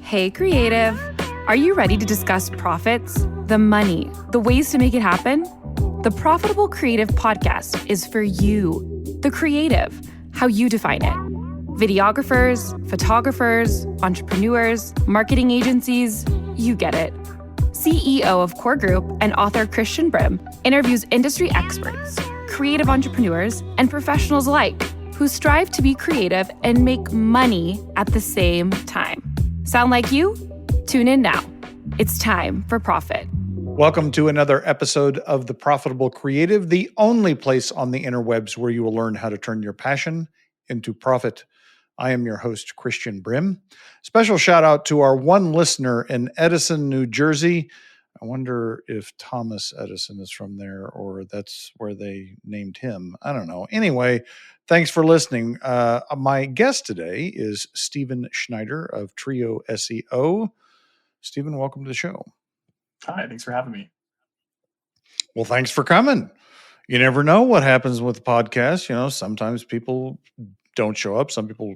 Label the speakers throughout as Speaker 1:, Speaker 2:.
Speaker 1: Hey, creative. Are you ready to discuss profits, the money, the ways to make it happen? The Profitable Creative Podcast is for you, the creative, how you define it. Videographers, photographers, entrepreneurs, marketing agencies, you get it. CEO of Core Group and author Christian Brim interviews industry experts, creative entrepreneurs, and professionals alike who strive to be creative and make money at the same time. Sound like you? Tune in now. It's time for profit.
Speaker 2: Welcome to another episode of The Profitable Creative, the only place on the interwebs where you will learn how to turn your passion into profit. I am your host, Christian Brim. Special shout out to our one listener in Edison, New Jersey. I wonder if Thomas Edison is from there or that's where they named him. I don't know. Anyway, thanks for listening. My guest today is Stephen Schneider of Trio SEO. Stephen, welcome to the show.
Speaker 3: Hi, thanks for having me.
Speaker 2: Well, thanks for coming. You never know what happens with the podcast. You know, sometimes people don't show up. Some people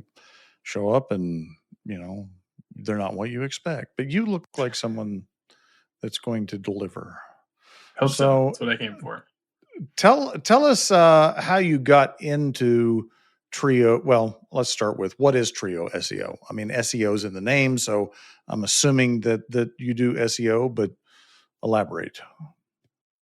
Speaker 2: show up and, you know, they're not what you expect. But you look like someone that's going to deliver.
Speaker 3: Hope so. That's what I came for.
Speaker 2: Tell us how you got into Trio. Well, let's start with what is Trio SEO? I mean, SEO is in the name, so I'm assuming that you do SEO, but elaborate.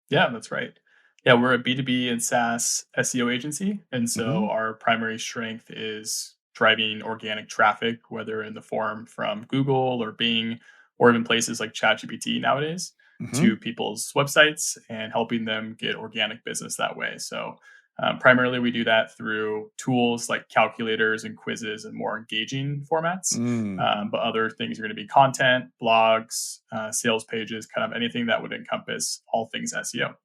Speaker 3: Yeah, that's right. Yeah, we're a B2B and SaaS SEO agency. And so our primary strength is driving organic traffic, whether in the form from Google or Bing or even places like ChatGPT nowadays, to people's websites and helping them get organic business that way. So primarily we do that through tools like calculators and quizzes and more engaging formats. But other things are going to be content, blogs, sales pages, kind of anything that would encompass all things SEO.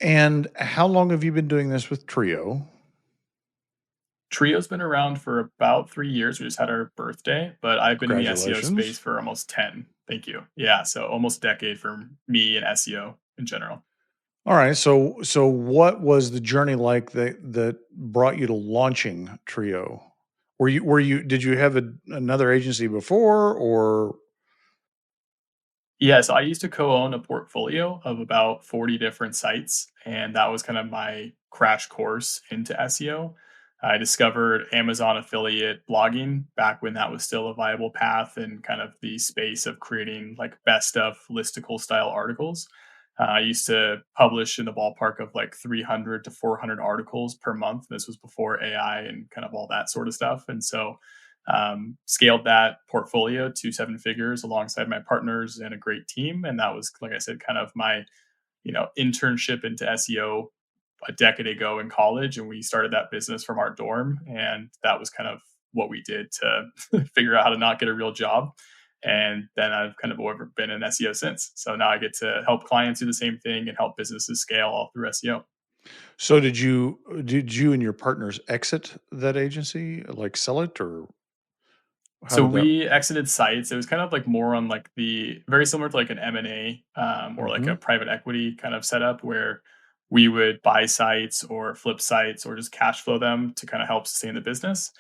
Speaker 2: And how long have you been doing this with Trio?
Speaker 3: Trio's been around for about 3 years. We just had our birthday, but I've been in the SEO space for almost 10. Thank you. Yeah, so almost a decade for me and SEO in general.
Speaker 2: All right. So what was the journey like that brought you to launching Trio? Did you have another agency before or?
Speaker 3: Yeah, so I used to co-own a portfolio of about 40 different sites, and that was kind of my crash course into SEO. I discovered Amazon affiliate blogging back when that was still a viable path and kind of the space of creating like best of listicle style articles. I used to publish in the ballpark of like 300 to 400 articles per month. This was before AI and kind of all that sort of stuff. And so scaled that portfolio to 7 figures alongside my partners and a great team. And that was, like I said, kind of my, internship into SEO a decade ago in college. And we started that business from our dorm. And that was kind of what we did to figure out how to not get a real job. And then I've kind of been in SEO since. So now I get to help clients do the same thing and help businesses scale all through SEO.
Speaker 2: So did you and your partners exit that agency, like sell it, or?
Speaker 3: So we exited sites. It was kind of like more on like the very similar to like an M&A or like a private equity kind of setup where we would buy sites or flip sites or just cash flow them to kind of help sustain the business.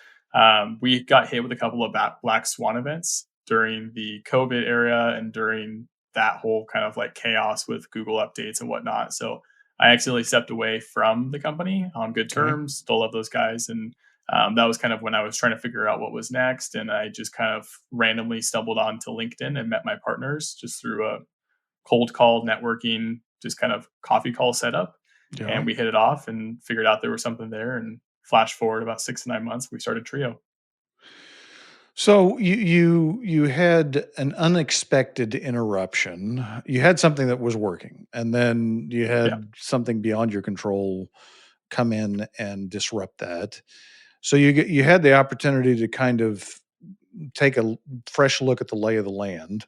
Speaker 3: We got hit with a couple of black swan events during the COVID era and during that whole kind of like chaos with Google updates and whatnot. So I accidentally stepped away from the company on good terms. Still love those guys. And that was kind of when I was trying to figure out what was next. And I just kind of randomly stumbled onto LinkedIn and met my partners just through a cold call networking, just kind of coffee call setup. Yeah. And we hit it off and figured out there was something there. And flash forward about 6 to 9 months, we started Trio.
Speaker 2: So you had an unexpected interruption. You had something that was working, and then you had something beyond your control come in and disrupt that. So you had the opportunity to kind of take a fresh look at the lay of the land.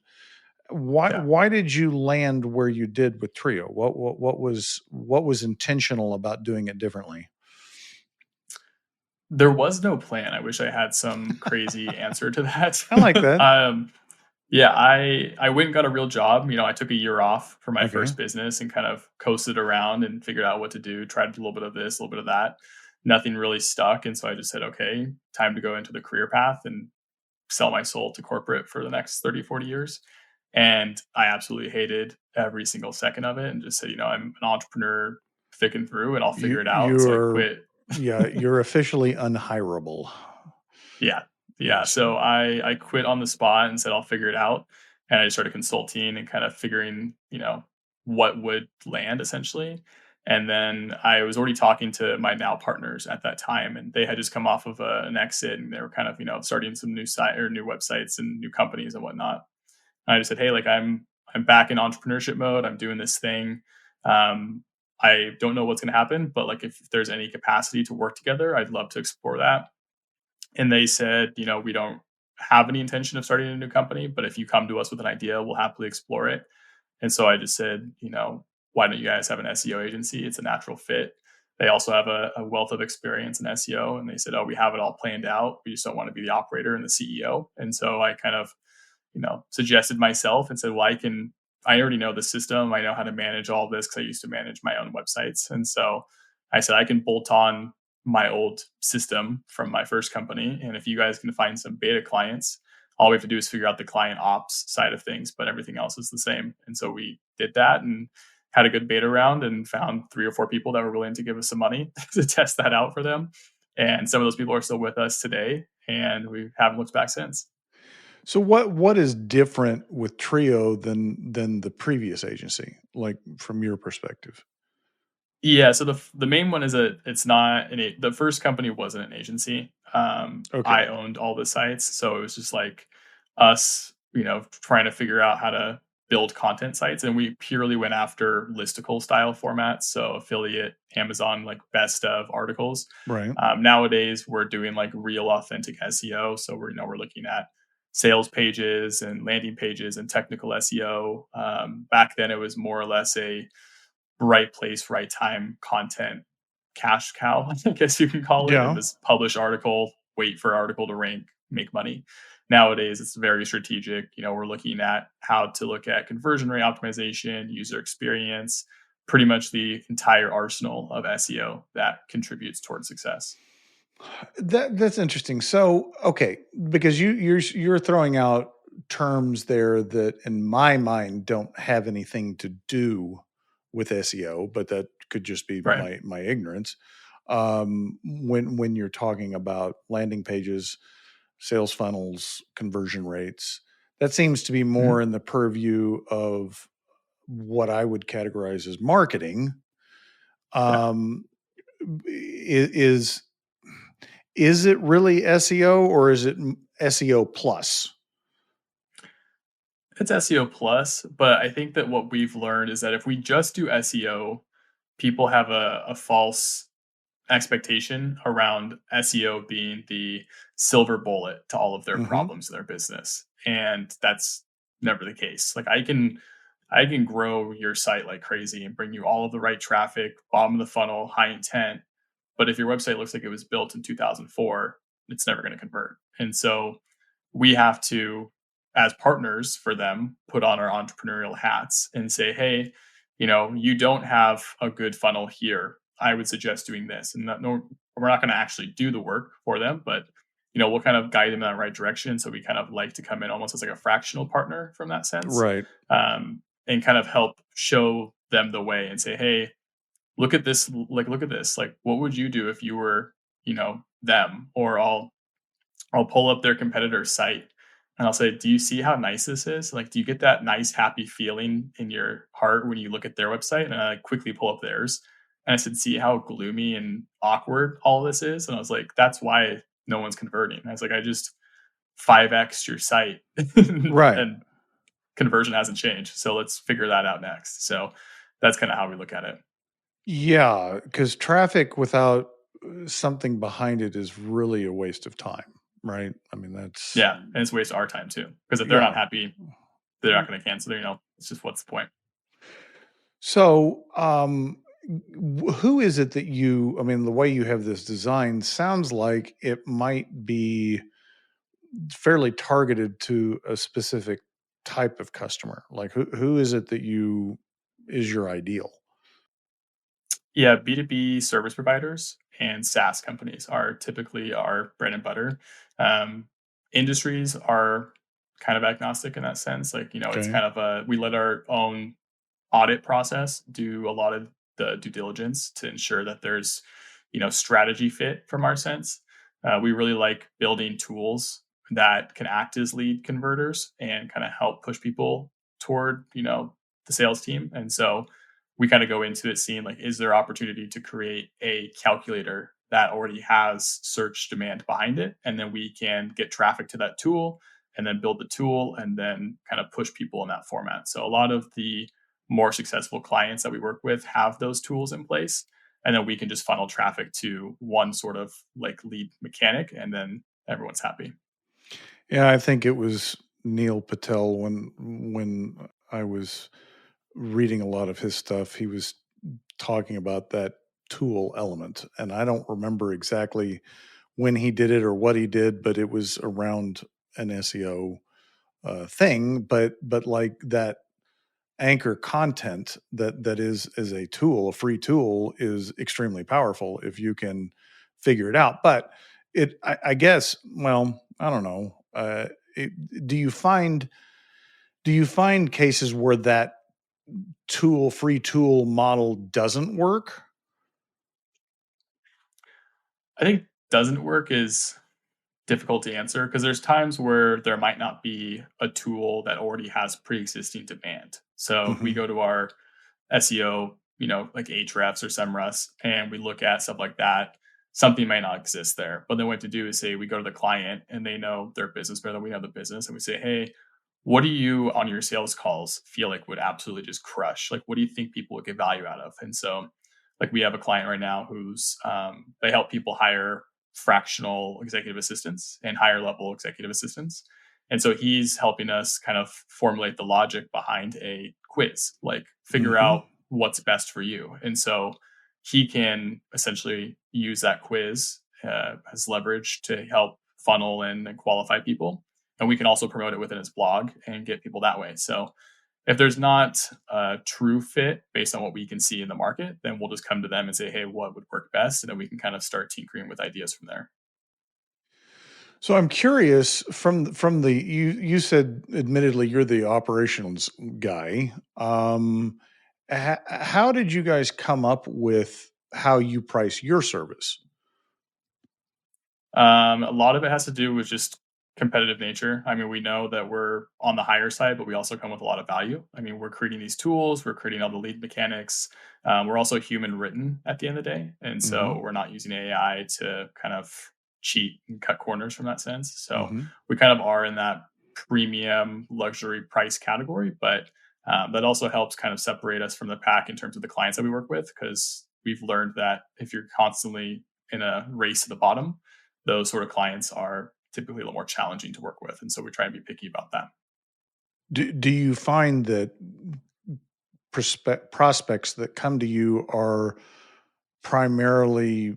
Speaker 2: Why did you land where you did with Trio? What was intentional about doing it differently?
Speaker 3: There was no plan. I wish I had some crazy answer to that.
Speaker 2: I like that.
Speaker 3: I went and got a real job. I took a year off for my first business and kind of coasted around and figured out what to do. Tried a little bit of this, a little bit of that. Nothing really stuck. And so I just said, okay, time to go into the career path and sell my soul to corporate for the next 30, 40 years. And I absolutely hated every single second of it and just said, I'm an entrepreneur thick and through and I'll figure
Speaker 2: You
Speaker 3: it out. So I
Speaker 2: you're
Speaker 3: quit.
Speaker 2: yeah, you're officially unhirable.
Speaker 3: Yeah. Yeah.
Speaker 2: Yes.
Speaker 3: So I quit on the spot and said I'll figure it out. And I started consulting and kind of figuring, what would land essentially. And then I was already talking to my now partners at that time, and they had just come off of an exit, and they were kind of, starting some new site or new websites and new companies and whatnot. And I just said, hey, like I'm back in entrepreneurship mode. I'm doing this thing. Um, I don't know what's going to happen, but like if there's any capacity to work together, I'd love to explore that. And they said, we don't have any intention of starting a new company, but if you come to us with an idea, we'll happily explore it. And so I just said, why don't you guys have an SEO agency? It's a natural fit. They also have a wealth of experience in SEO. And they said, oh, we have it all planned out. We just don't want to be the operator and the CEO. And so I kind of, suggested myself and said, well, I already know the system. I know how to manage all this because I used to manage my own websites. And so I said, I can bolt on my old system from my first company. And if you guys can find some beta clients, all we have to do is figure out the client ops side of things, but everything else is the same. And so we did that and had a good beta round and found 3 or 4 people that were willing to give us some money to test that out for them. And some of those people are still with us today, and we haven't looked back since.
Speaker 2: So what is different with Trio than the previous agency, like from your perspective?
Speaker 3: Yeah, so the main one is it's not the first company wasn't an agency. I
Speaker 2: Okay.
Speaker 3: owned all the sites, so it was just like us, trying to figure out how to build content sites, and we purely went after listicle style formats, so affiliate, Amazon, like best of articles.
Speaker 2: Right.
Speaker 3: Nowadays, we're doing like real authentic SEO, so we're looking at sales pages and landing pages and technical SEO. Back then, it was more or less a right place, right time content cash cow, I guess you can call it. It
Speaker 2: Yeah.
Speaker 3: was publish article, wait for article to rank, make money. Nowadays, it's very strategic. We're looking at how to look at conversion rate optimization, user experience, pretty much the entire arsenal of SEO that contributes towards success.
Speaker 2: That's interesting. So, okay, because you're throwing out terms there that in my mind don't have anything to do with SEO, but that could just be
Speaker 3: Right.
Speaker 2: my ignorance. When you're talking about landing pages, sales funnels, conversion rates, that seems to be
Speaker 3: Mhm.
Speaker 2: more in the purview of what I would categorize as marketing.
Speaker 3: Yeah.
Speaker 2: Um, is is it really SEO or is it SEO plus?
Speaker 3: It's SEO plus, but I think that what we've learned is that if we just do SEO, people have a false expectation around SEO being the silver bullet to all of their
Speaker 2: Mhm.
Speaker 3: problems in their business. And that's never the case. Like I can grow your site like crazy and bring you all of the right traffic, bottom of the funnel, high intent. But if your website looks like it was built in 2004, it's never going to convert. And so we have to, as partners for them, put on our entrepreneurial hats and say, hey, you don't have a good funnel here. I would suggest doing this. And no, we're not going to actually do the work for them, but we'll kind of guide them in that right direction. So we kind of like to come in almost as like a fractional partner from that sense,
Speaker 2: Right.
Speaker 3: and kind of help show them the way and say, hey, look at this, like look at this, like what would you do if you were, them? Or I'll pull up their competitor's site and I'll say, do you see how nice this is? Like, do you get that nice, happy feeling in your heart when you look at their website? And I quickly pull up theirs. And I said, see how gloomy and awkward all this is? And I was like, that's why no one's converting. I was like, I just 5x your site
Speaker 2: Right.
Speaker 3: and conversion hasn't changed. So let's figure that out next. So that's kind of how we look at it.
Speaker 2: Yeah, because traffic without something behind it is really a waste of time, right? I mean, that's
Speaker 3: Yeah. And it's a waste of our time too. Because if they're not
Speaker 2: yeah.
Speaker 3: happy, they're not going to cancel. It's just what's the point?
Speaker 2: So, who is it that I mean, the way you have this design sounds like it might be fairly targeted to a specific type of customer. Like, who is it that is your ideal?
Speaker 3: Yeah, B2B service providers and SaaS companies are typically our bread and butter. Um, Industries are kind of agnostic in that sense. Like, it's
Speaker 2: Okay.
Speaker 3: kind of we let our own audit process do a lot of the due diligence to ensure that there's strategy fit from our sense. We really like building tools that can act as lead converters and kind of help push people toward the sales team. And so we kind of go into it seeing, like, is there opportunity to create a calculator that already has search demand behind it, and then we can get traffic to that tool and then build the tool and then kind of push people in that format. So a lot of the more successful clients that we work with have those tools in place, and then we can just funnel traffic to one sort of like lead mechanic, and then everyone's happy.
Speaker 2: Yeah, I think it was Neil Patel when I was reading a lot of his stuff, he was talking about that tool element. And I don't remember exactly when he did it or what he did, but it was around an SEO thing. But like that anchor content that is a tool, a free tool, is extremely powerful if you can figure it out. But I guess, well, I don't know. It, do you find do you find cases where that free tool model doesn't work?
Speaker 3: I think doesn't work is difficult to answer because there's times where there might not be a tool that already has pre-existing demand. So we
Speaker 2: Mhm.
Speaker 3: go to our SEO, like Ahrefs or SEMrush, and we look at stuff like that. Something might not exist there, but then what we have to do is say we go to the client and they know their business better than we know the business, and we say, hey, what do you on your sales calls feel like would absolutely just crush? Like, what do you think people would get value out of? And so, like, we have a client right now who's they help people hire fractional executive assistants and higher level executive assistants. And so he's helping us kind of formulate the logic behind a quiz, like figure
Speaker 2: Mhm.
Speaker 3: out what's best for you. And so he can essentially use that quiz as leverage to help funnel and qualify people. And we can also promote it within his blog and get people that way. So if there's not a true fit based on what we can see in the market, then we'll just come to them and say, hey, what would work best? And then we can kind of start tinkering with ideas from there.
Speaker 2: So I'm curious from the you said admittedly you're the operations guy. How did you guys come up with how you price your service?
Speaker 3: A lot of it has to do with just competitive nature. I mean, we know that we're on the higher side, but we also come with a lot of value. I mean, we're creating these tools, we're creating all the lead mechanics. We're also human written at the end of the day. And so
Speaker 2: Mhm.
Speaker 3: we're not using AI to kind of cheat and cut corners from that sense. So
Speaker 2: Mhm.
Speaker 3: we kind of are in that premium luxury price category, but that also helps kind of separate us from the pack in terms of the clients that we work with, because we've learned that if you're constantly in a race to the bottom, those sort of clients are typically a little more challenging to work with. And so we try and be picky about that.
Speaker 2: Do you find that prospects that come to you are primarily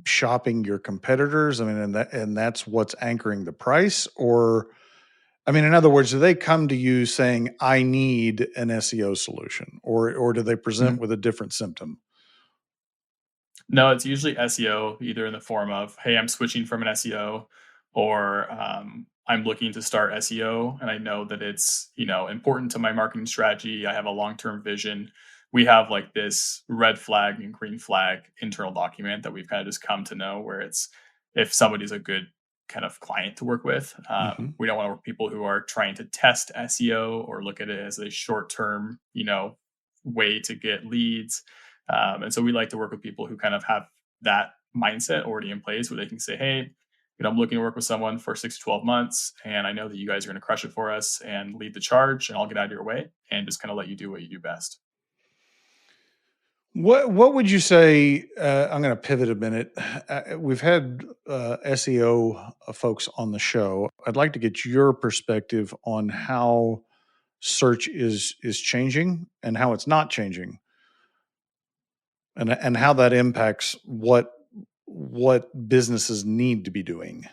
Speaker 2: shopping your competitors? I mean, and that's what's anchoring the price, or I mean, in other words, do they come to you saying, "I need an SEO solution," or do they present
Speaker 3: Mhm.
Speaker 2: with a different symptom?
Speaker 3: No, it's usually SEO, either in the form of, hey, I'm switching from an SEO, or I'm looking to start SEO and I know that it's, important to my marketing strategy. I have a long-term vision. We have like this red flag and green flag internal document that we've kind of just come to know, where it's, if somebody's a good kind of client to work with,
Speaker 2: Mhm.
Speaker 3: we don't want to work with people who are trying to test SEO or look at it as a short-term, way to get leads. And so we like to work with people who kind of have that mindset already in place, where they can say, hey, I'm looking to work with someone for 6 to 12 months, and I know that you guys are going to crush it for us and lead the charge, and I'll get out of your way and just kind of let you do what you do best.
Speaker 2: What would you say? I'm going to pivot a minute. We've had SEO folks on the show. I'd like to get your perspective on how search is changing and how it's not changing, and how that impacts what businesses need to be doing.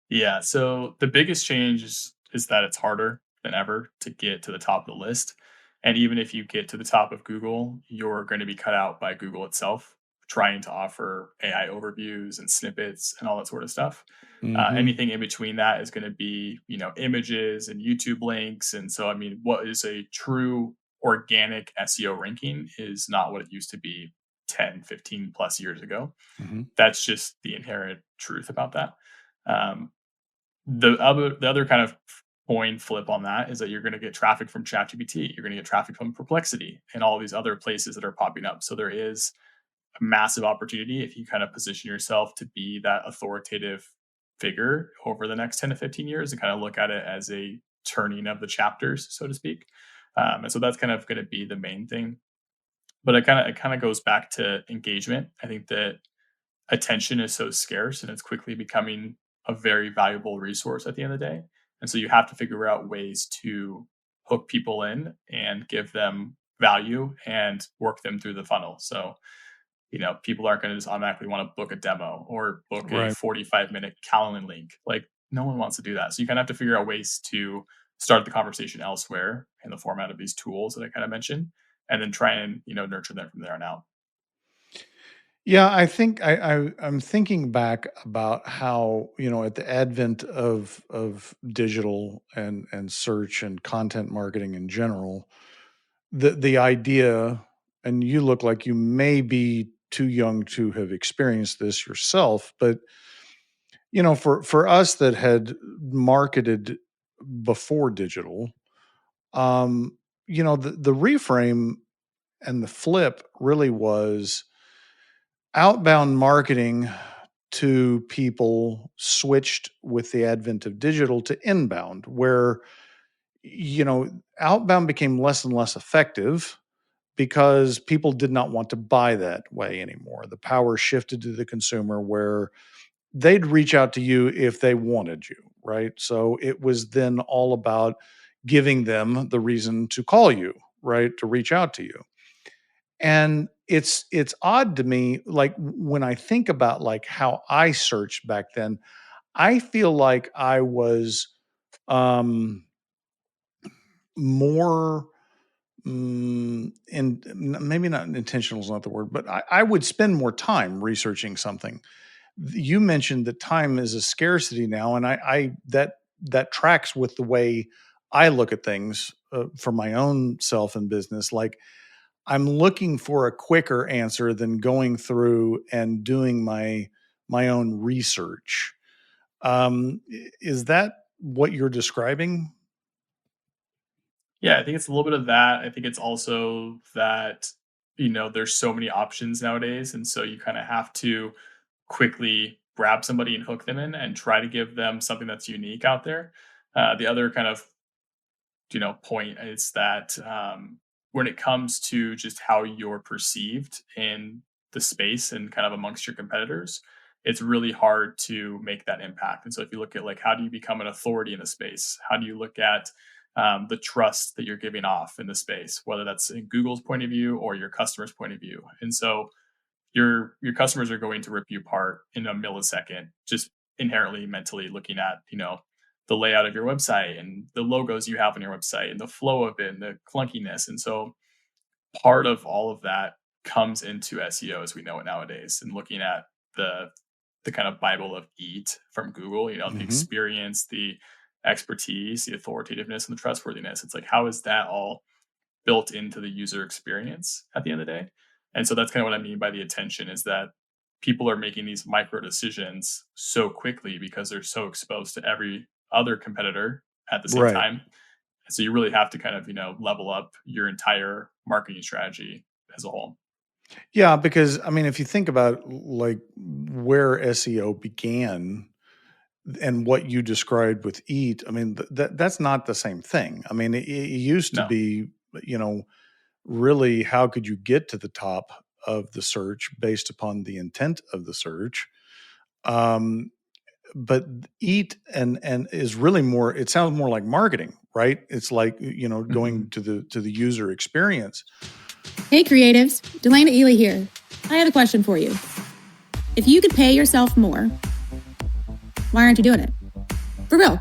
Speaker 3: Yeah. So the biggest change is that it's harder than ever to get to the top of the list. And even if you get to the top of Google, you're going to be cut out by Google itself, trying to offer AI overviews and snippets and all that sort of stuff.
Speaker 2: Mm-hmm.
Speaker 3: Anything in between that is going to be, images and YouTube links. And so, I mean, what is a true organic SEO ranking is not what it used to be 10, 15 plus years ago.
Speaker 2: Mm-hmm.
Speaker 3: That's just the inherent truth about that. The other kind of coin flip on that is that you're going to get traffic from ChatGPT, you're going to get traffic from Perplexity and all these other places that are popping up. So there is a massive opportunity if you kind of position yourself to be that authoritative figure over the next 10 to 15 years and kind of look at it as a turning of the chapters, so to speak. And so that's kind of going to be the main thing. But it kind of goes back to engagement. I think that attention is so scarce and it's quickly becoming a very valuable resource at the end of the day. And so you have to figure out ways to hook people in and give them value and work them through the funnel. So, people aren't going to just automatically want to book a demo or book a 45-minute Calendly link. Like, no one wants to do that. So you kind of have to figure out ways to start the conversation elsewhere in the format of these tools that I kind of mentioned, and then try and, nurture them from there on out.
Speaker 2: Yeah, I think I'm thinking back about how, at the advent of digital and search and content marketing in general, the idea, and you look like you may be too young to have experienced this yourself, but for us that had marketed before digital, the reframe and the flip really was outbound marketing to people switched with the advent of digital to inbound, where outbound became less and less effective because people did not want to buy that way anymore. The power shifted to the consumer, where they'd reach out to you if they wanted you, right? So it was then all about giving them the reason to call you, right? To reach out to you. And it's odd to me, like when I think about like how I searched back then, I feel like I was more and maybe not intentional is not the word, but I would spend more time researching something. You mentioned that time is a scarcity now, and I that tracks with the way I look at things for my own self and business. Like, I'm looking for a quicker answer than going through and doing my own research. Is that what you're describing?
Speaker 3: Yeah, I think it's a little bit of that. I think it's also that, there's so many options nowadays. And so you kind of have to quickly grab somebody and hook them in and try to give them something that's unique out there. The other kind of, point is that when it comes to just how you're perceived in the space and kind of amongst your competitors, it's really hard to make that impact. And so if you look at like, how do you become an authority in the space? How do you look at the trust that you're giving off in the space, whether that's in Google's point of view or your customer's point of view? And so your customers are going to rip you apart in a millisecond, just inherently mentally looking at, the layout of your website and the logos you have on your website and the flow of it and the clunkiness. And so part of all of that comes into SEO as we know it nowadays, and looking at the kind of Bible of EAT from Google, the experience, the expertise, the authoritativeness, and the trustworthiness. It's like, how is that all built into the user experience at the end of the day? And so that's kind of what I mean by the attention, is that people are making these micro decisions so quickly because they're so exposed to every other competitor at the same time. And so you really have to kind of, level up your entire marketing strategy as a whole.
Speaker 2: Yeah, because I mean, if you think about like where SEO began and what you described with EAT, I mean, that's not the same thing. I mean, it used to be, really, how could you get to the top of the search based upon the intent of the search? But EAT and is really more, it sounds more like marketing, right? It's like, going to the user experience.
Speaker 4: Hey creatives, Delana Ely here. I had a question for you. If you could pay yourself more, why aren't you doing it? For real.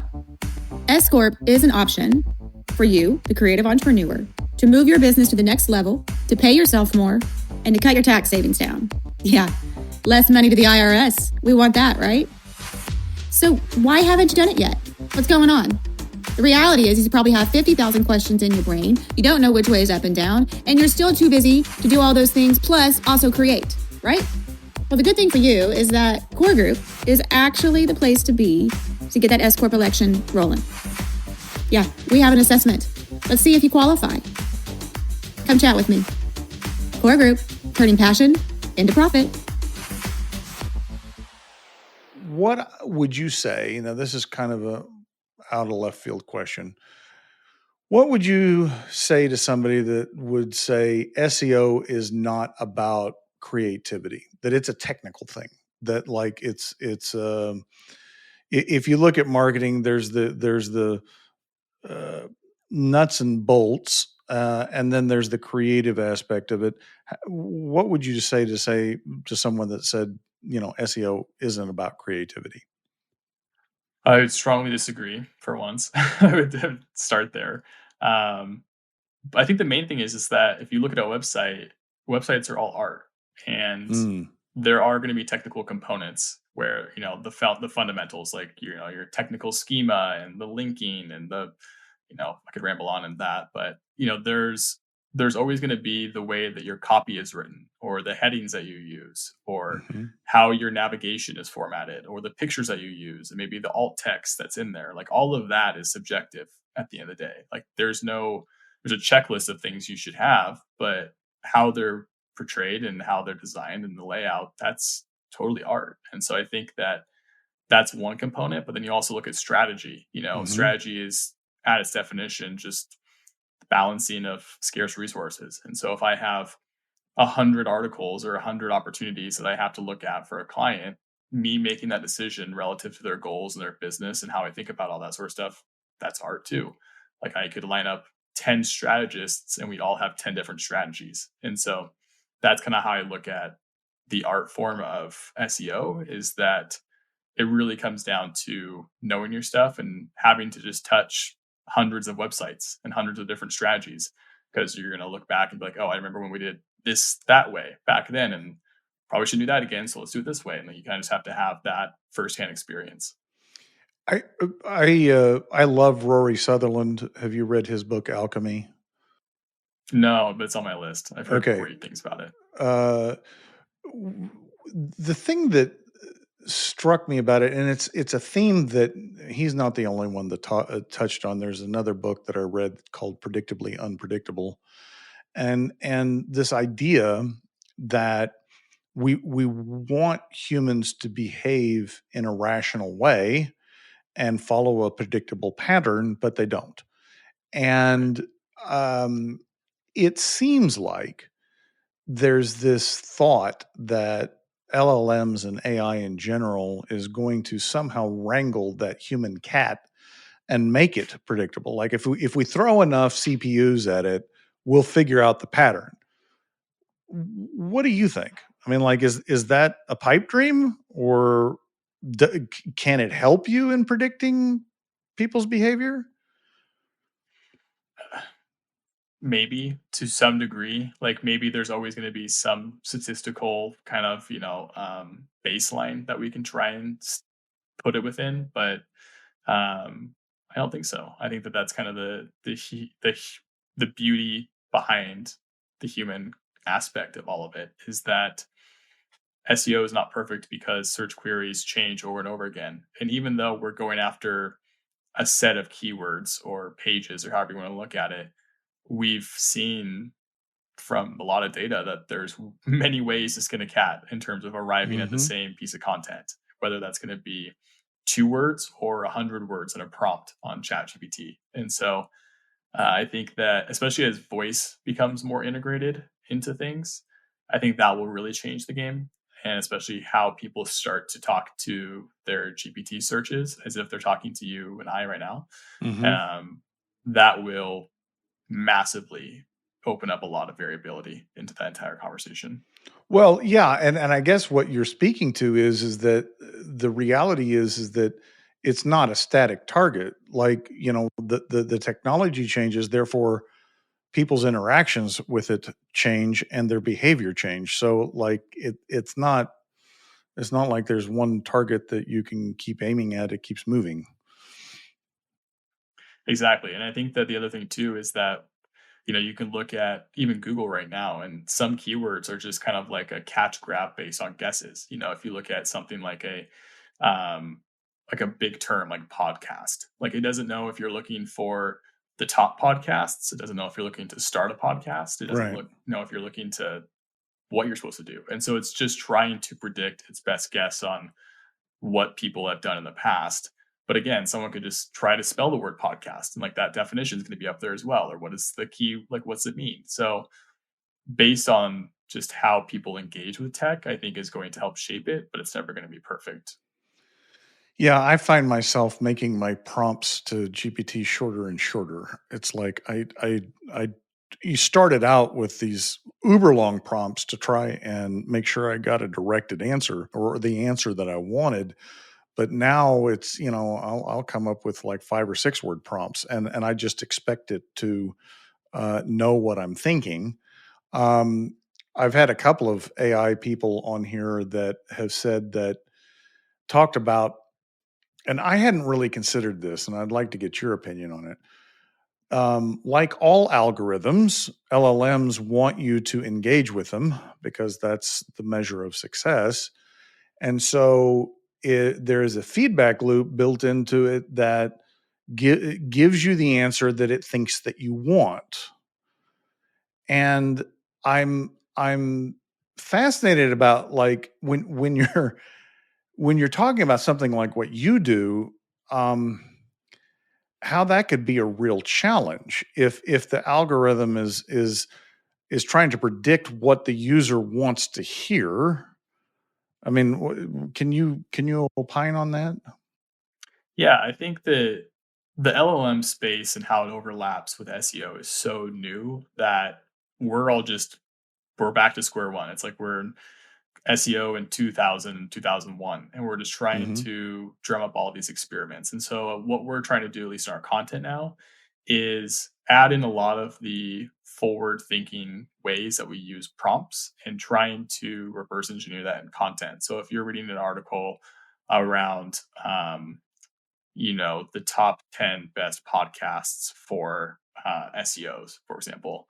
Speaker 4: S Corp is an option for you, the creative entrepreneur, to move your business to the next level, to pay yourself more, and to cut your tax savings down. Yeah, less money to the IRS. We want that, right? So why haven't you done it yet? What's going on? The reality is you probably have 50,000 questions in your brain. You don't know which way is up and down, and you're still too busy to do all those things, plus also create, right? Well, the good thing for you is that Core Group is actually the place to be to get that S Corp election rolling. Yeah, we have an assessment. Let's see if you qualify. Come chat with me. Core Group, turning passion into profit.
Speaker 2: What would you say? This is kind of a out of left field question. What would you say to somebody that would say SEO is not about creativity, that it's a technical thing, that like if you look at marketing, there's the uh, nuts and bolts, and then there's the creative aspect of it. What would you say to someone that said, SEO isn't about creativity?
Speaker 3: I would strongly disagree for once. I would start there. But I think the main thing is that if you look at a website, websites are all art, and there are going to be technical components where the fundamentals, like your technical schema and the linking and I could ramble on in that, but there's always going to be the way that your copy is written, or the headings that you use, or how your navigation is formatted, or the pictures that you use, and maybe the alt text that's in there. Like, all of that is subjective at the end of the day. Like, there's a checklist of things you should have, but how they're portrayed and how they're designed and the layout, that's totally art. And so I think that that's one component, but then you also look at strategy. Strategy is, at its definition, just balancing of scarce resources. And so if I have 100 articles or 100 opportunities that I have to look at for a client, me making that decision relative to their goals and their business and how I think about all that sort of stuff, that's art too. Like, I could line up 10 strategists and we'd all have 10 different strategies. And so that's kind of how I look at the art form of SEO, is that it really comes down to knowing your stuff and having to just touch hundreds of websites and hundreds of different strategies, because you're going to look back and be like, oh, I remember when we did this that way back then, and probably shouldn't do that again, so let's do it this way. And then you kind of just have to have that firsthand experience.
Speaker 2: I love Rory Sutherland. Have you read his book Alchemy?
Speaker 3: No, but it's on my list. I've heard great things about it.
Speaker 2: The thing that struck me about it, and it's a theme that he's not the only one that touched on. There's another book that I read called Predictably Unpredictable, and this idea that we want humans to behave in a rational way and follow a predictable pattern, but they don't. And it seems like there's this thought that LLMs and AI in general is going to somehow wrangle that human cat and make it predictable. Like, if we throw enough CPUs at it, we'll figure out the pattern. What do you think? I mean, like, is that a pipe dream, or can it help you in predicting people's behavior?
Speaker 3: Maybe, to some degree. Like, maybe there's always going to be some statistical kind of baseline that we can try and put it within, but I don't think so. I think that that's kind of the beauty behind the human aspect of all of it, is that SEO is not perfect because search queries change over and over again. And even though we're going after a set of keywords or pages, or however you want to look at it, we've seen from a lot of data that there's many ways to skin a cat in terms of arriving at the same piece of content, whether that's going to be 2 words or 100 words in a prompt on ChatGPT. And so I think that, especially as voice becomes more integrated into things, I think that will really change the game. And especially how people start to talk to their GPT searches as if they're talking to you and I right now. That will massively open up a lot of variability into that entire conversation.
Speaker 2: Well, yeah, and I guess what you're speaking to is that the reality is that it's not a static target. Like, the technology changes, therefore people's interactions with it change and their behavior change. So like it's not like there's one target that you can keep aiming at. It keeps moving.
Speaker 3: Exactly. And I think that the other thing too is that, you can look at even Google right now, and some keywords are just kind of like a catch grab based on guesses. If you look at something um, like a big term like podcast, like it doesn't know if you're looking for the top podcasts. It doesn't know if you're looking to start a podcast. It doesn't
Speaker 2: Right.
Speaker 3: know if you're looking to what you're supposed to do. And so it's just trying to predict its best guess on what people have done in the past. But again, someone could just try to spell the word podcast, and like that definition is going to be up there as well. Or what is the key? Like, what's it mean? So based on just how people engage with tech, I think is going to help shape it, but it's never going to be perfect.
Speaker 2: Yeah, I find myself making my prompts to GPT shorter and shorter. It's like you started out with these uber long prompts to try and make sure I got a directed answer or the answer that I wanted. But now it's, I'll come up with like 5 or 6 word prompts, and I just expect it to know what I'm thinking. Um, I've had a couple of AI people on here that have said that talked about, and I hadn't really considered this, and I'd like to get your opinion on it. Like all algorithms, LLMs want you to engage with them because that's the measure of success. And so there is a feedback loop built into it that gives you the answer that it thinks that you want. And I'm fascinated about like when you're talking about something like what you do, how that could be a real challenge if the algorithm is trying to predict what the user wants to hear. I mean, can you opine on that?
Speaker 3: Yeah, I think that the LLM space and how it overlaps with SEO is so new that we're back to square one. It's like we're in SEO in 2000, 2001, and we're just trying
Speaker 2: Hmm.
Speaker 3: to drum up all these experiments. And so what we're trying to do, at least in our content now, is add in a lot of the forward thinking ways that we use prompts and trying to reverse engineer that in content. So if you're reading an article around the top 10 best podcasts for SEOs, for example.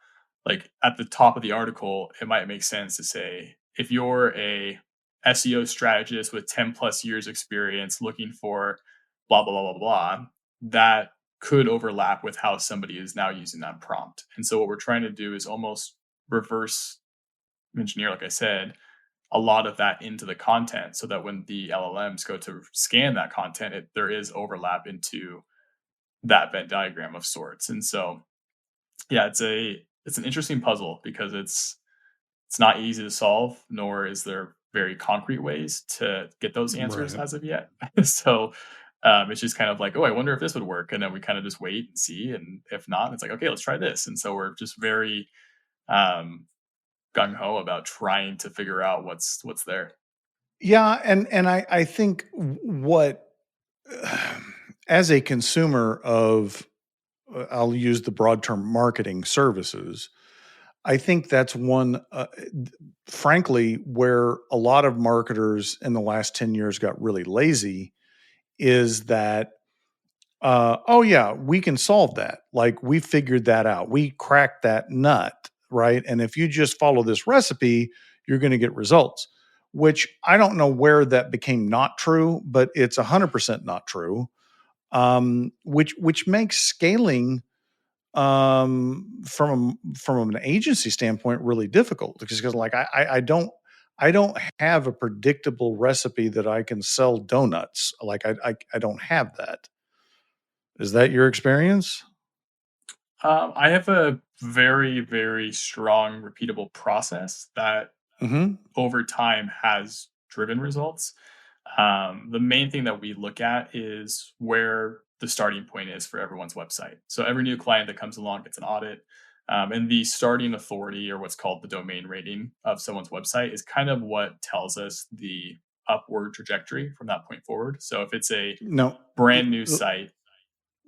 Speaker 3: Like at the top of the article, it might make sense to say, if you're a SEO strategist with 10 plus years experience looking for blah, blah, blah, blah, blah, that could overlap with how somebody is now using that prompt. And so what we're trying to do is almost reverse engineer, like I said, a lot of that into the content so that when the LLMs go to scan that content, there is overlap into that Venn diagram of sorts. And so, yeah, it's an interesting puzzle because it's not easy to solve, nor is there very concrete ways to get those answers
Speaker 2: Right.
Speaker 3: as of yet. So it's just kind of like, oh, I wonder if this would work, and then we kind of just wait and see, and if not, it's like, okay, let's try this. And so we're just very um, gung ho about trying to figure out what's there.
Speaker 2: Yeah, and I think what as a consumer of I'll use the broad term marketing services, I think that's one frankly where a lot of marketers in the last 10 years got really lazy is that oh yeah, we can solve that. Like we figured that out. We cracked that nut, right? And if you just follow this recipe, you're going to get results. Which I don't know where that became not true, but it's 100% not true. Which makes scaling from an agency standpoint really difficult because like I don't have a predictable recipe that I can sell donuts. Like I don't have that. Is that your experience?
Speaker 3: I have a very, very strong, repeatable process that
Speaker 2: Mhm.
Speaker 3: over time has driven results. The main thing that we look at is where the starting point is for everyone's website. So every new client that comes along gets an audit. And the starting authority, or what's called the domain rating of someone's website, is kind of what tells us the upward trajectory from that point forward. So if it's a
Speaker 2: No.
Speaker 3: brand new site,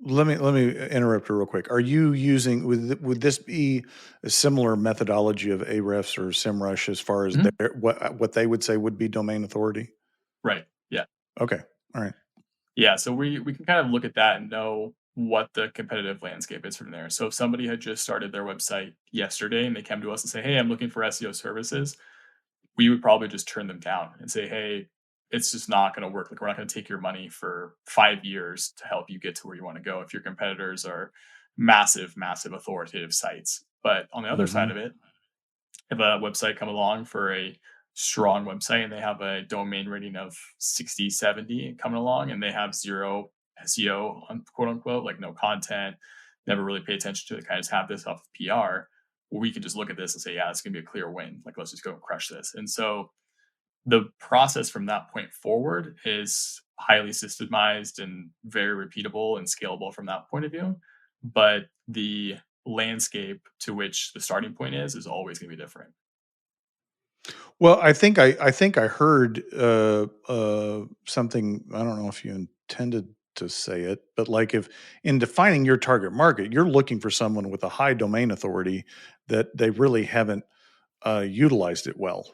Speaker 2: let me interrupt you real quick. Are you using would this be a similar methodology of Ahrefs or SEMrush as far as
Speaker 3: Mhm.
Speaker 2: their what they would say would be domain authority?
Speaker 3: Right. Yeah.
Speaker 2: Okay. All right.
Speaker 3: Yeah. So we can kind of look at that and know what the competitive landscape is from there. So if somebody had just started their website yesterday and they came to us and say, "Hey, I'm looking for SEO services," we would probably just turn them down and say, "Hey, it's just not going to work. Like, we're not going to take your money for 5 years to help you get to where you want to go if your competitors are massive, massive authoritative sites." But on the other side
Speaker 2: Mm-hmm.
Speaker 3: of it, if a website come along for a strong website and they have a domain rating of 60, 70 coming along and they have zero SEO, quote unquote, like no content, never really pay attention to it, kind of just have this off of PR, we can just look at this and say, yeah, it's going to be a clear win. Like, let's just go and crush this. And so the process from that point forward is highly systemized and very repeatable and scalable from that point of view. But the landscape to which the starting point is always going to be different.
Speaker 2: Well, I think I heard something. I don't know if you intended to say it, but like if in defining your target market, you're looking for someone with a high domain authority that they really haven't utilized it well.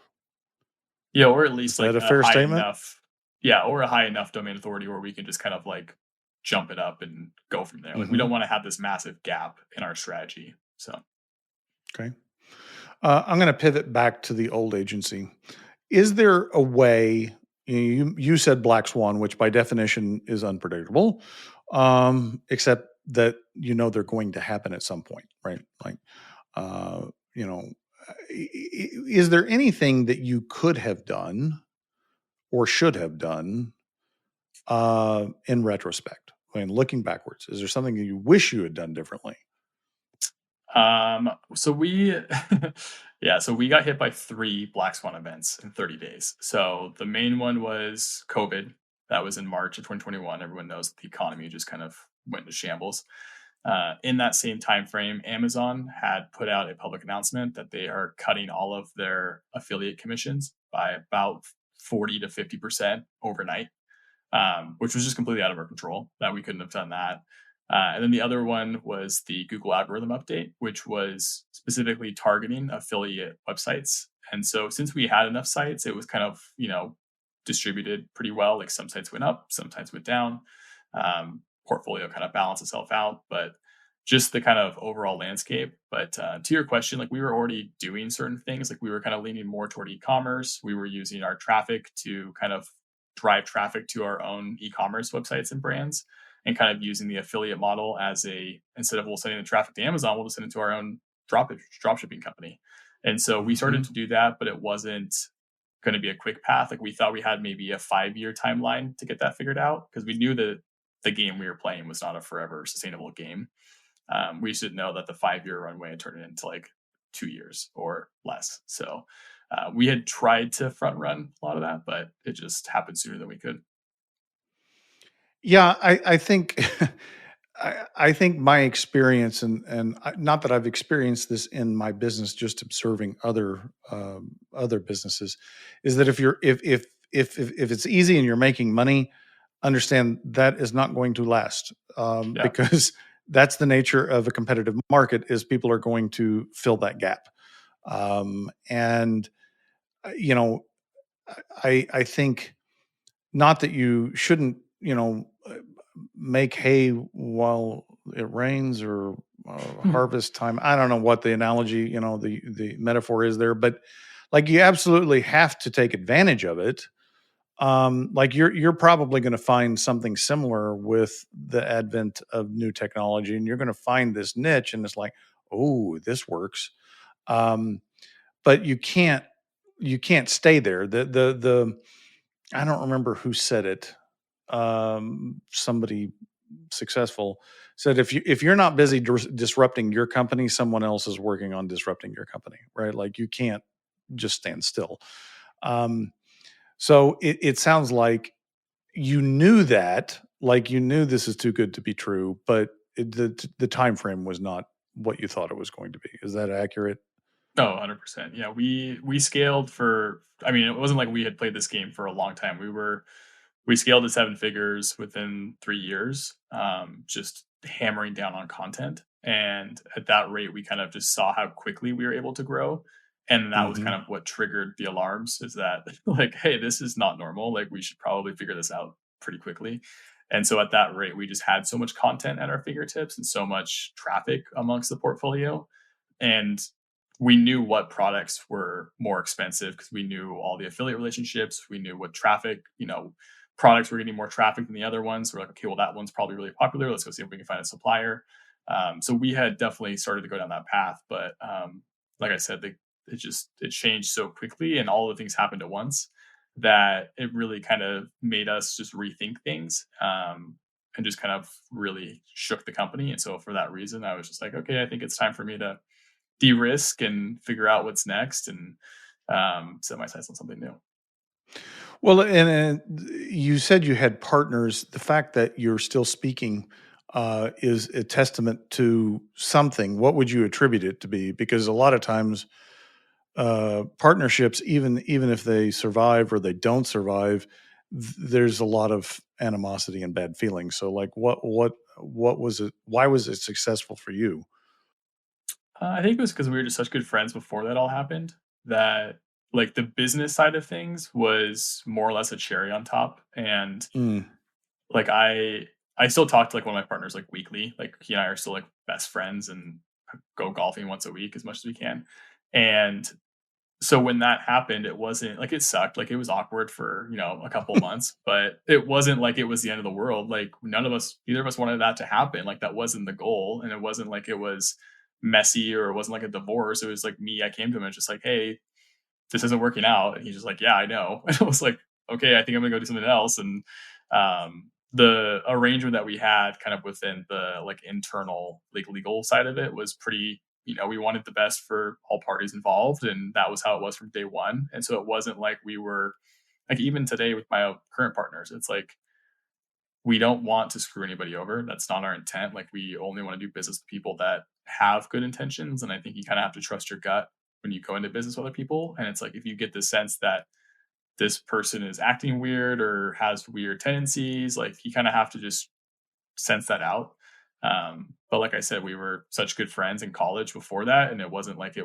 Speaker 3: Yeah, or at
Speaker 2: Is
Speaker 3: least
Speaker 2: that
Speaker 3: like
Speaker 2: a
Speaker 3: a
Speaker 2: fair
Speaker 3: high
Speaker 2: statement?
Speaker 3: enough, yeah, or a high enough domain authority where we can just kind of like jump it up and go from there. Like, we don't
Speaker 2: Hmm.
Speaker 3: want to have this massive gap in our strategy. So
Speaker 2: Okay. I'm going to pivot back to the old agency. Is there a way? You said black swan, which by definition is unpredictable, except that they're going to happen at some point, right? Like, uh, you know, is there anything that you could have done or should have done in retrospect? I mean, looking backwards, is there something that you wish you had done differently?
Speaker 3: so we yeah, so we got hit by 3 black swan events in 30 days. So the main one was COVID. That was in March of 2021. Everyone knows the economy just kind of went into shambles. In that same time frame, Amazon had put out a public announcement that they are cutting all of their affiliate commissions by about 40 to 50% overnight, which was just completely out of our control. That we couldn't have done that. And then the other one was the Google algorithm update, which was specifically targeting affiliate websites. And so since we had enough sites, it was kind of, distributed pretty well. Like, some sites went up, some sites went down. Portfolio kind of balanced itself out, but just the kind of overall landscape. But to your question, like, we were already doing certain things. Like, we were kind of leaning more toward e-commerce. We were using our traffic to kind of drive traffic to our own e-commerce websites and brands, and kind of using the affiliate model as instead of we'll sending the traffic to Amazon, we'll just send it to our own drop shipping company. And so we started
Speaker 2: Hmm.
Speaker 3: to do that, but it wasn't going to be a quick path. Like, we thought we had maybe a 5-year timeline to get that figured out, because we knew that the game we were playing was not a forever sustainable game. We should know that the 5-year runway had turned it into like 2 years or less. So we had tried to front run a lot of that, but it just happened sooner than we could.
Speaker 2: Yeah, I think I think my experience, not that I've experienced this in my business, just observing other businesses, is that if it's easy and you're making money, understand that is not going to last,
Speaker 3: Yeah.
Speaker 2: because that's the nature of a competitive market. Is people are going to fill that gap, and you know I think not that you shouldn't, make hay while it rains, or harvest time. I don't know what the analogy, the metaphor is there, but like you absolutely have to take advantage of it. Like you're probably going to find something similar with the advent of new technology, and you're going to find this niche, and it's like, oh, this works. Um, but you can't stay there. The I don't remember who said it. Somebody successful said, if you're not busy disrupting your company, someone else is working on disrupting your company, right? Like you can't just stand still. Um, so it sounds like you knew that, like you knew this is too good to be true, but the time frame was not what you thought it was going to be. Is that accurate?
Speaker 3: No, 100%. Yeah, we scaled for, I mean, it wasn't like we had played this game for a long time. We scaled to 7 figures within 3 years. Just hammering down on content. And at that rate, we kind of just saw how quickly we were able to grow. And that was
Speaker 2: Mm-hmm.
Speaker 3: kind of what triggered the alarms, is that like, hey, this is not normal. Like, we should probably figure this out pretty quickly. And so at that rate, we just had so much content at our fingertips and so much traffic amongst the portfolio. And we knew what products were more expensive because we knew all the affiliate relationships. We knew what traffic, products were getting more traffic than the other ones. We're like, okay, well, that one's probably really popular. Let's go see if we can find a supplier. So we had definitely started to go down that path. But like I said, it changed so quickly, and all the things happened at once, that it really kind of made us just rethink things, and just kind of really shook the company. And so for that reason, I was just like, okay, I think it's time for me to de-risk and figure out what's next, and set my sights on something new.
Speaker 2: Well, and you said you had partners. The fact that you're still speaking is a testament to something. What would you attribute it to be? Because a lot of times, partnerships, even if they survive or they don't survive, there's a lot of animosity and bad feelings. So, like, what was it? Why was it successful for you?
Speaker 3: I think it was because we were just such good friends before that all happened, that like the business side of things was more or less a cherry on top. And
Speaker 2: Mm,
Speaker 3: like I still talk to like one of my partners like weekly. Like he and I are still like best friends and go golfing once a week as much as we can. And so when that happened, it wasn't like, it sucked. Like, it was awkward for, a couple months, but it wasn't like it was the end of the world. Like, neither of us wanted that to happen. Like, that wasn't the goal. And it wasn't like it was messy, or it wasn't like a divorce. It was like me, I came to him and just like, hey, this isn't working out. And he's just like, yeah, I know. And I was like, okay, I think I'm gonna go do something else. And the arrangement that we had kind of within the like internal like legal side of it was pretty, we wanted the best for all parties involved. And that was how it was from day one. And so it wasn't like we were like, even today with my current partners, it's like, we don't want to screw anybody over. That's not our intent. Like, we only want to do business with people that have good intentions. And I think you kind of have to trust your gut when you go into business with other people. And it's like, if you get the sense that this person is acting weird or has weird tendencies, like, you kind of have to just sense that out. But like I said, we were such good friends in college before that. And it wasn't like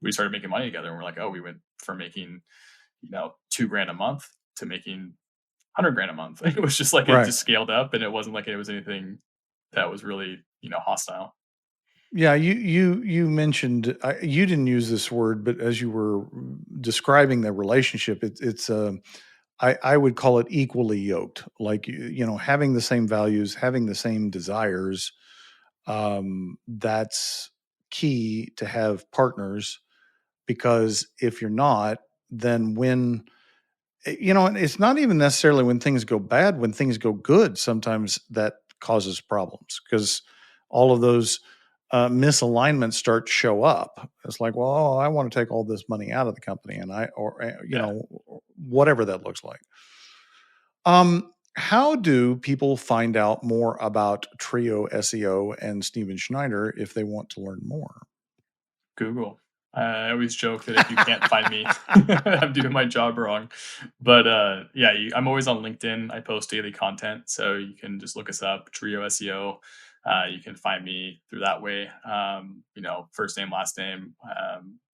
Speaker 3: we started making money together and we're like, oh, we went from making, $2,000 a month to making 100 grand a month. It was just like, it
Speaker 2: right.
Speaker 3: just scaled up, and it wasn't like it was anything that was really, hostile.
Speaker 2: Yeah, you mentioned you didn't use this word, but as you were describing the relationship, it's I would call it equally yoked. Like, having the same values, having the same desires. That's key to have partners, because if you're not, then and it's not even necessarily when things go bad. When things go good, sometimes that causes problems, because all of those misalignments start to show up. It's like, well, I want to take all this money out of the company, and
Speaker 3: Yeah.
Speaker 2: whatever that looks like. How do people find out more about Trio SEO and Steven Schneider if they want to learn more?
Speaker 3: Google. I always joke that if you can't find me, I'm doing my job wrong. But yeah, I'm always on LinkedIn. I post daily content, so you can just look us up, Trio SEO. You can find me through that way. First name, last name.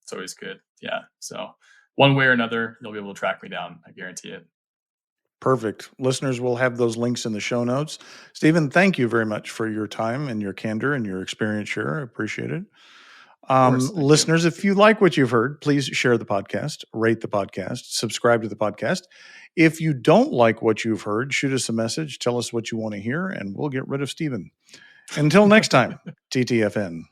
Speaker 3: It's always good. Yeah. So one way or another, you'll be able to track me down. I guarantee it.
Speaker 2: Perfect. Listeners will have those links in the show notes. Stephen, thank you very much for your time and your candor and your experience here. I appreciate it.
Speaker 3: Of course. Thank you.
Speaker 2: Listeners, if you like what you've heard, please share the podcast, rate the podcast, subscribe to the podcast. If you don't like what you've heard, shoot us a message, tell us what you want to hear, and we'll get rid of Stephen. Until next time, TTFN.